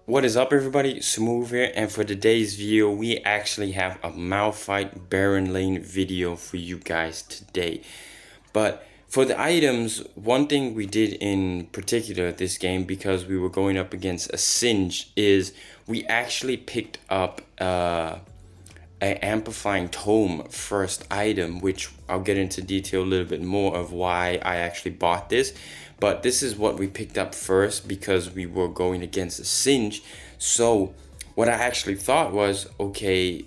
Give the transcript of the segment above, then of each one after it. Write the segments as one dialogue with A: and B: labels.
A: What is up, everybody? Smooth here, and for today's video we actually have a Malphite Baron Lane video for you guys today. But for the items, one thing we did in particular this game, because we were going up against a Singe, is we actually picked up an amplifying tome first item, which I'll get into detail a little bit more of why I actually bought this. But this is what we picked up first because we were going against a Singe. So what I actually thought was, okay,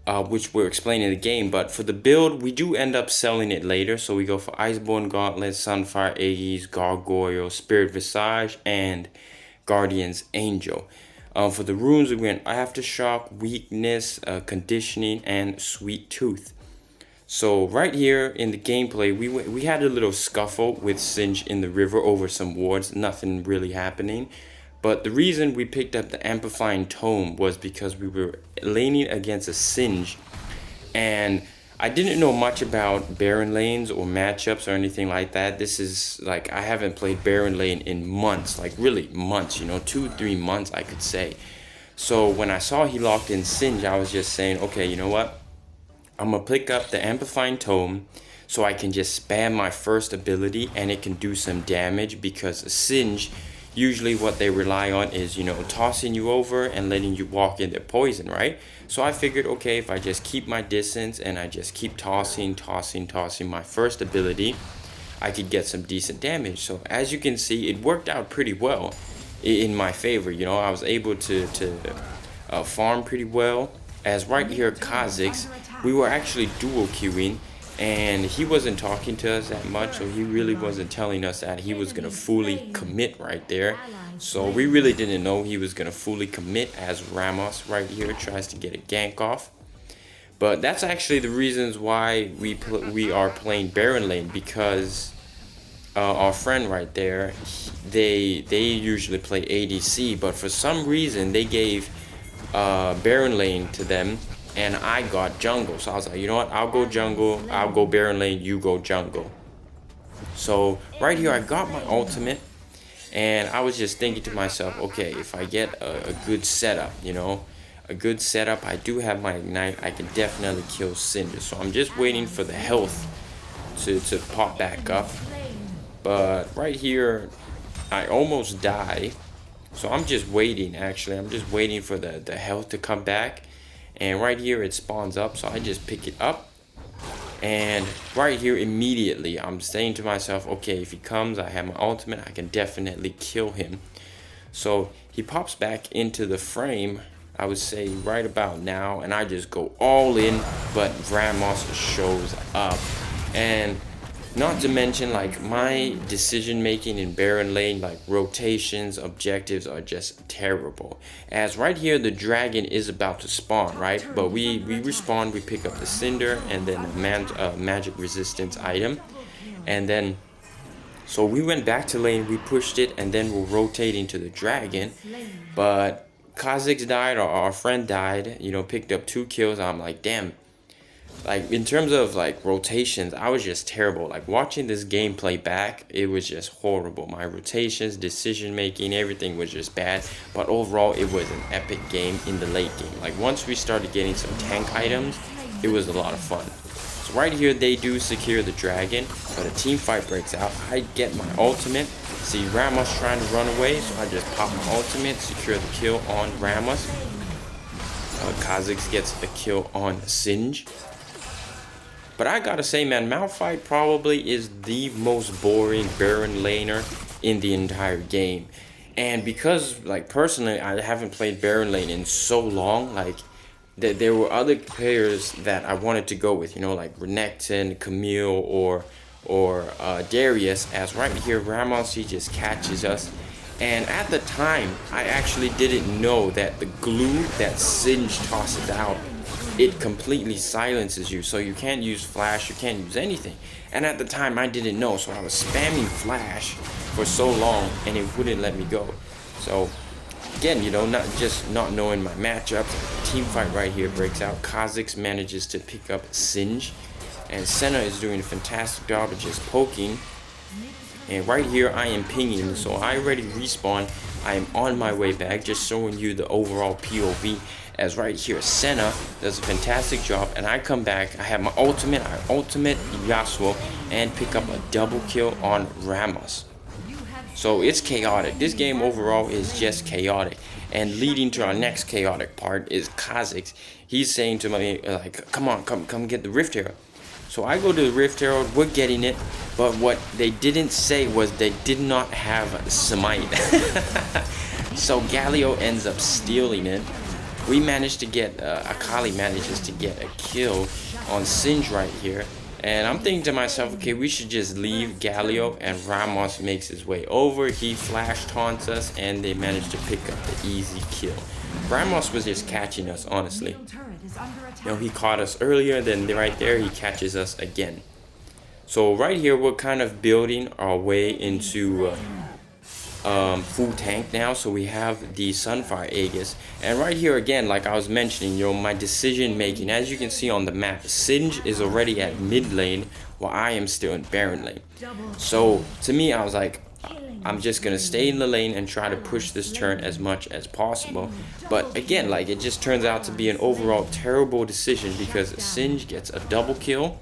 A: which we're explaining the game, but for the build, we do end up selling it later. So we go for Iceborne Gauntlet, Sunfire Aegis, Gargoyle, Spirit Visage, and Guardian's Angel. For the runes, we went Aftershock, Weakness, Conditioning, and Sweet Tooth. So right here in the gameplay, we had a little scuffle with Singe in the river over some wards, nothing really happening. But the reason we picked up the Amplifying Tome was because we were laning against a Singe, and I didn't know much about Baron lanes or matchups or anything like that. This is like, I haven't played Baron lane in months, like really months, you know, 2-3 months I could say. So when I saw he locked in Singe, I was just saying, okay, you know what? I'm gonna pick up the Amplifying Tome so I can just spam my first ability and it can do some damage, because a Singe, usually what they rely on is, you know, tossing you over and letting you walk in their poison, right? So I figured, okay, if I just keep my distance and I just keep tossing my first ability, I could get some decent damage. So as you can see, it worked out pretty well in my favor. You know, I was able to farm pretty well. As right here, Kha'Zix, we were actually dual queuing, and he wasn't talking to us that much, so he really wasn't telling us that he was going to fully commit right there. So we really didn't know he was going to fully commit, as Ramos right here tries to get a gank off. But that's actually the reasons why we are playing Baron lane, because our friend right there, they usually play ADC, but for some reason they gave Baron lane to them, and I got jungle. So I was like, you know what, I'll go jungle, I'll go Baron lane, you go jungle. So right here I got my ultimate, and I was just thinking to myself, okay, if I get a good setup, you know, a good setup, I do have my ignite, I can definitely kill Cinder. So I'm just waiting for the health to pop back up. But right here I almost die. So I'm just waiting, actually. I'm just waiting for the health to come back. And right here it spawns up, so I just pick it up. And right here immediately I'm saying to myself, okay, if he comes, I have my ultimate, I can definitely kill him. So he pops back into the frame, I would say right about now, and I just go all in, but Ramos shows up. And not to mention, like, my decision making in Baron lane, like rotations, objectives, are just terrible. As right here the dragon is about to spawn, right? But we respawn, we pick up the cinder and then a magic resistance item. And then, so we went back to lane, we pushed it, and then we're rotating to the dragon. But Kha'Zix died, or our friend died, you know, picked up 2 kills. I'm like, damn. Like, in terms of like rotations, I was just terrible. Like, watching this gameplay back, it was just horrible. My rotations, decision making, everything was just bad. But overall, it was an epic game in the late game. Like, once we started getting some tank items, it was a lot of fun. So right here they do secure the dragon, but a team fight breaks out. I get my ultimate. See Ramos trying to run away, so I just pop my ultimate, secure the kill on Ramos. Kha'Zix gets a kill on Singe. But I gotta say, man, Malphite probably is the most boring Baron laner in the entire game. And because, like, personally, I haven't played Baron lane in so long, like, there were other players that I wanted to go with, you know, like Renekton, Camille, or Darius. As right here, Ramos, he just catches us. And at the time, I actually didn't know that the glue that Singe tosses out, it completely silences you, so you can't use flash, you can't use anything. And at the time I didn't know, so I was spamming flash for so long and it wouldn't let me go. So again, you know, not knowing my matchups, team fight right here breaks out. Kha'Zix manages to pick up Singe, and Senna is doing a fantastic job of just poking. And right here I am pinging, so I already respawned. I am on my way back, just showing you the overall POV. As right here Senna does a fantastic job, and I come back, I have my ultimate, I ultimate Yasuo and pick up a double kill on Ramos. So it's chaotic. This game overall is just chaotic. And leading to our next chaotic part is Kha'Zix. He's saying to me like, come on, come get the Rift Herald. So I go to the Rift Herald, we're getting it, but what they didn't say was they did not have Smite. So Galio ends up stealing it. We managed to get, Kaale manages to get a kill on Singe right here. And I'm thinking to myself, okay, we should just leave Galio, and Ramos makes his way over. He flash taunts us, and they managed to pick up the easy kill. Ramos was just catching us, honestly. You know, he caught us earlier, then right there, he catches us again. So right here, we're kind of building our way into full tank now. So we have the Sunfire Aegis, and right here again, like I was mentioning, you know, my decision making, as you can see on the map, Singe is already at mid lane while I am still in Baron lane. So to me, I was like, I'm just gonna stay in the lane and try to push this turn as much as possible. But again, like, it just turns out to be an overall terrible decision, because Singe gets a double kill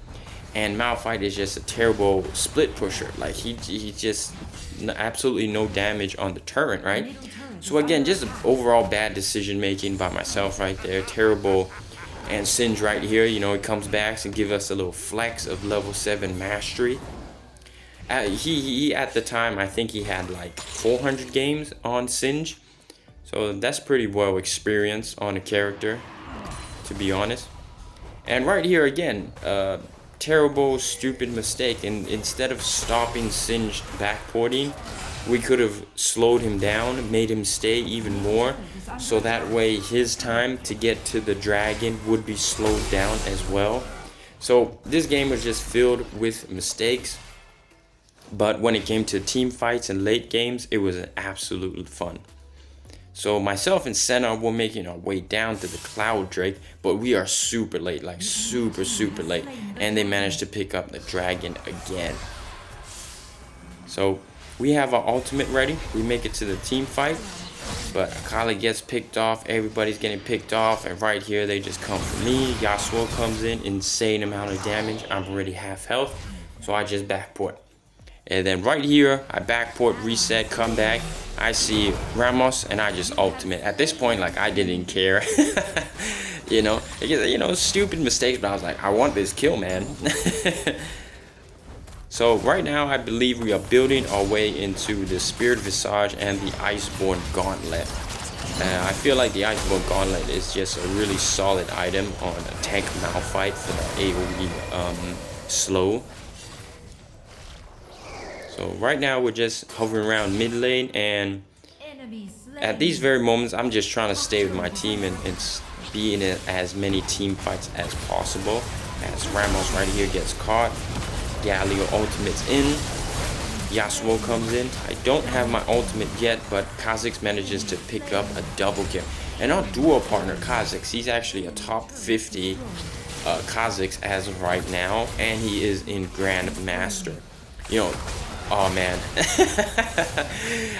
A: and Malphite is just a terrible split pusher. Like, he just absolutely no damage on the turret, right? So again, just overall bad decision making by myself right there. Terrible. And Singe right here, you know, he comes back and gives us a little flex of level 7 mastery. He at the time, I think he had like 400 games on Singe, so that's pretty well experienced on a character, to be honest. And right here again, terrible, stupid mistake. And instead of stopping Singe backporting, we could have slowed him down, made him stay even more, so that way his time to get to the dragon would be slowed down as well. So this game was just filled with mistakes. But when it came to team fights and late games, it was absolutely fun. So myself and Senna were making our way down to the Cloud Drake, but we are super late, like super late. And they managed to pick up the dragon again. So we have our ultimate ready. We make it to the team fight, but Kaale gets picked off. Everybody's getting picked off, and right here they just come for me. Yasuo comes in, insane amount of damage. I'm already half health, so I just backport. And then right here, I backport, reset, come back. I see Ramos, and I just ultimate. At this point, like, I didn't care. You know, stupid mistakes, but I was like, I want this kill, man. So right now, I believe we are building our way into the Spirit Visage and the Iceborne Gauntlet. I feel like the Iceborne Gauntlet is just a really solid item on a tank Malphite for the AoE slow. So right now we're just hovering around mid lane, and at these very moments I'm just trying to stay with my team and be in as many team fights as possible. As Ramos right here gets caught, Galio ultimates in, Yasuo comes in. I don't have my ultimate yet, but Kha'Zix manages to pick up a double kill. And our duo partner Kha'Zix, he's actually a top 50 Kha'Zix as of right now, and he is in Grand Master. You know, oh man.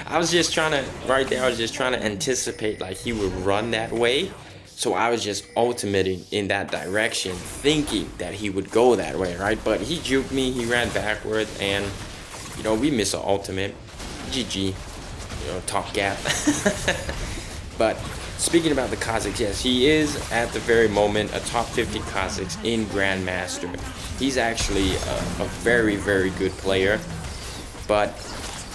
A: I was just trying to anticipate like he would run that way. So I was just ultimating in that direction, thinking that he would go that way, right? But he juked me, he ran backwards, and, you know, we miss an ultimate. GG, you know, top gap. But speaking about the Kha'Zix, yes, he is at the very moment a top 50 Kha'Zix in Grandmaster. He's actually a very, very good player, but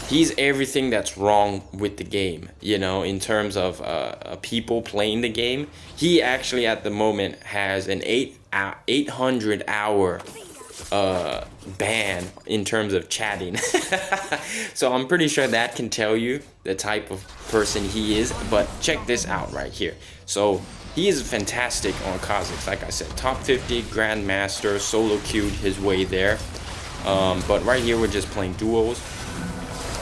A: he's everything that's wrong with the game, you know, in terms of people playing the game. He actually at the moment has an 800 hour ban in terms of chatting. So I'm pretty sure that can tell you the type of person he is. But check this out right here. So he is fantastic on Kha'Zix, like I said, top 50 Grandmaster, solo queued his way there. But right here we're just playing duos.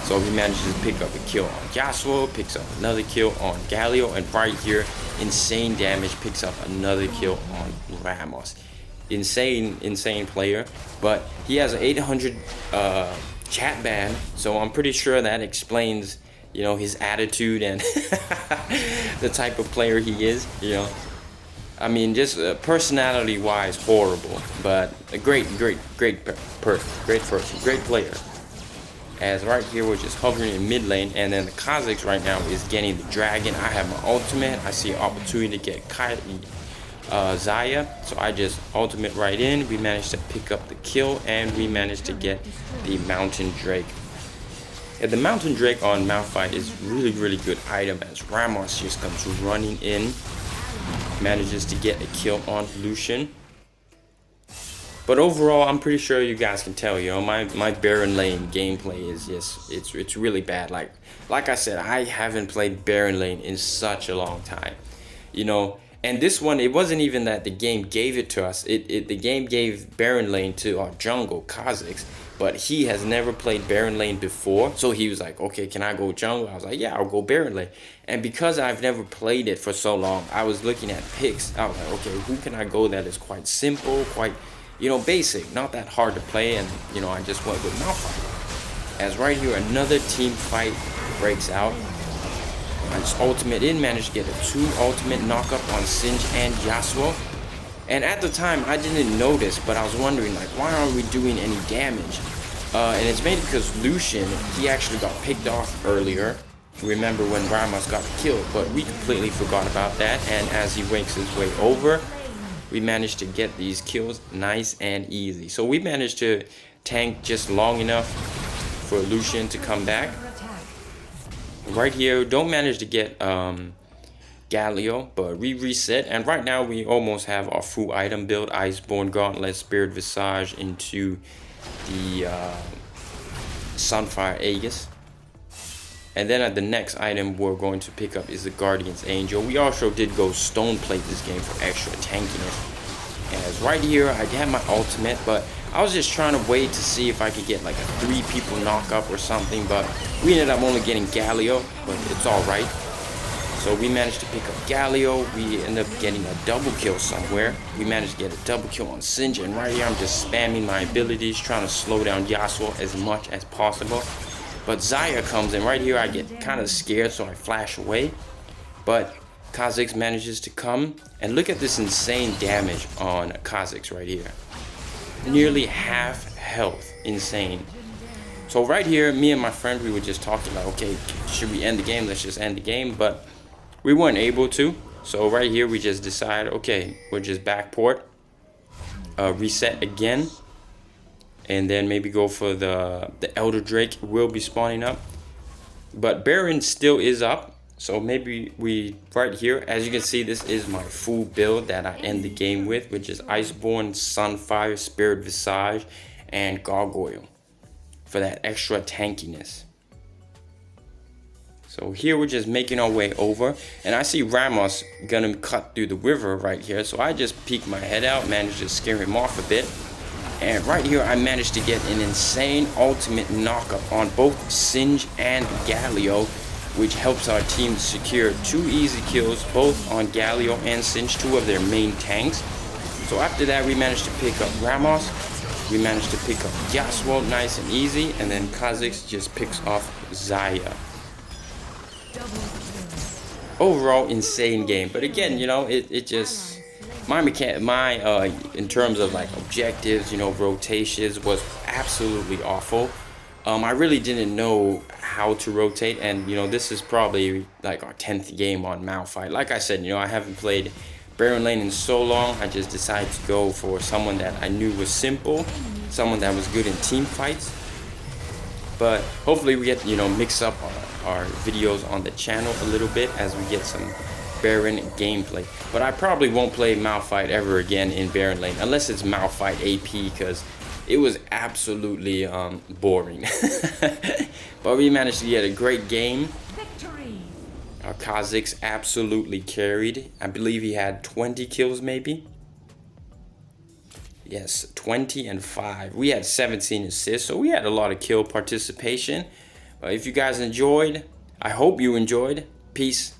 A: So he manages to pick up a kill on Yasuo, picks up another kill on Galio, and right here, insane damage, picks up another kill on Ramos. Insane player, but he has an 800 chat ban, so I'm pretty sure that explains, you know, his attitude and the type of player he is, you know. I mean, just personality-wise, horrible, but a great person, great player. As right here, we're just hovering in mid lane, and then the Kha'Zix right now is getting the dragon. I have my ultimate. I see an opportunity to get Xayah, so I just ultimate right in. We managed to pick up the kill, and we managed to get the Mountain Drake. And the Mountain Drake on Malphite is really good item, as Ramos just comes running in, manages to get a kill on Lucian. But overall, I'm pretty sure you guys can tell, you know, my Baron lane gameplay is just, it's really bad. Like I said, I haven't played Baron lane in such a long time, you know. And this one, it wasn't even that the game gave it to us. The game gave Baron lane to our jungle, Kha'Zix, but he has never played Baron lane before. So he was like, okay, can I go jungle? I was like, yeah, I'll go Baron lane. And because I've never played it for so long, I was looking at picks. I was like, okay, who can I go that is quite simple, quite, you know, basic, not that hard to play. And, you know, I just went with Malphite. As right here, another team fight breaks out. I just ultimate in, managed to get a 2 ultimate knockup on Singe and Yasuo. And at the time, I didn't notice, but I was wondering, like, why aren't we doing any damage? And it's mainly because Lucian, he actually got picked off earlier. Remember when Ramos got killed, but we completely forgot about that. And as he wakes his way over, we managed to get these kills nice and easy. So we managed to tank just long enough for Lucian to come back. Right here, don't manage to get Galio, but we reset, and right now we almost have our full item build: Iceborne Gauntlet, Spirit Visage into the Sunfire Aegis. And then at the next item we're going to pick up is the Guardian's Angel. We also did go stone plate this game for extra tankiness. As right here, I had my ultimate, but I was just trying to wait to see if I could get like a 3 people knock up or something, but we ended up only getting Galio, but it's alright. So we managed to pick up Galio. We ended up getting a double kill somewhere. We managed to get a double kill on Singe, and right here I'm just spamming my abilities, trying to slow down Yasuo as much as possible. But Xayah comes in. Right here I get kind of scared, so I flash away. But Kha'Zix manages to come, and look at this insane damage on Kha'Zix right here. Nearly half health, insane. So right here, me and my friend, we were just talking about, okay, should we end the game? Let's just end the game, but we weren't able to. So right here, we just decided, okay, we'll just backport, reset again, and then maybe go for the Elder Drake will be spawning up. But Baron still is up. So maybe we, right here, as you can see, this is my full build that I end the game with, which is Iceborne, Sunfire, Spirit Visage, and Gargoyle for that extra tankiness. So here we're just making our way over, and I see Ramos gonna cut through the river right here. So I just peek my head out, managed to scare him off a bit. And right here I managed to get an insane ultimate knockup on both Singe and Galio, which helps our team secure 2 easy kills, both on Galio and Singe, 2 of their main tanks. So after that, we managed to pick up Ramos, we managed to pick up Yasuo nice and easy, and then Kha'Zix just picks off Xayah. Overall, insane game. But again, you know, it just, in terms of like objectives, you know, rotations was absolutely awful. I really didn't know how to rotate, and you know, this is probably like our 10th game on Malphite. Like I said, you know, I haven't played Baron lane in so long. I just decided to go for someone that I knew was simple, someone that was good in team fights. But hopefully we get, you know, mix up our videos on the channel a little bit as we get some Baron gameplay. But I probably won't play Malphite ever again in Baron lane unless it's Malphite AP, because it was absolutely boring. But we managed to get a great game. Our Kha'Zix absolutely carried. I believe he had 20 kills maybe. Yes, 20 and 5. We had 17 assists, so we had a lot of kill participation. If you guys enjoyed, I hope you enjoyed. Peace.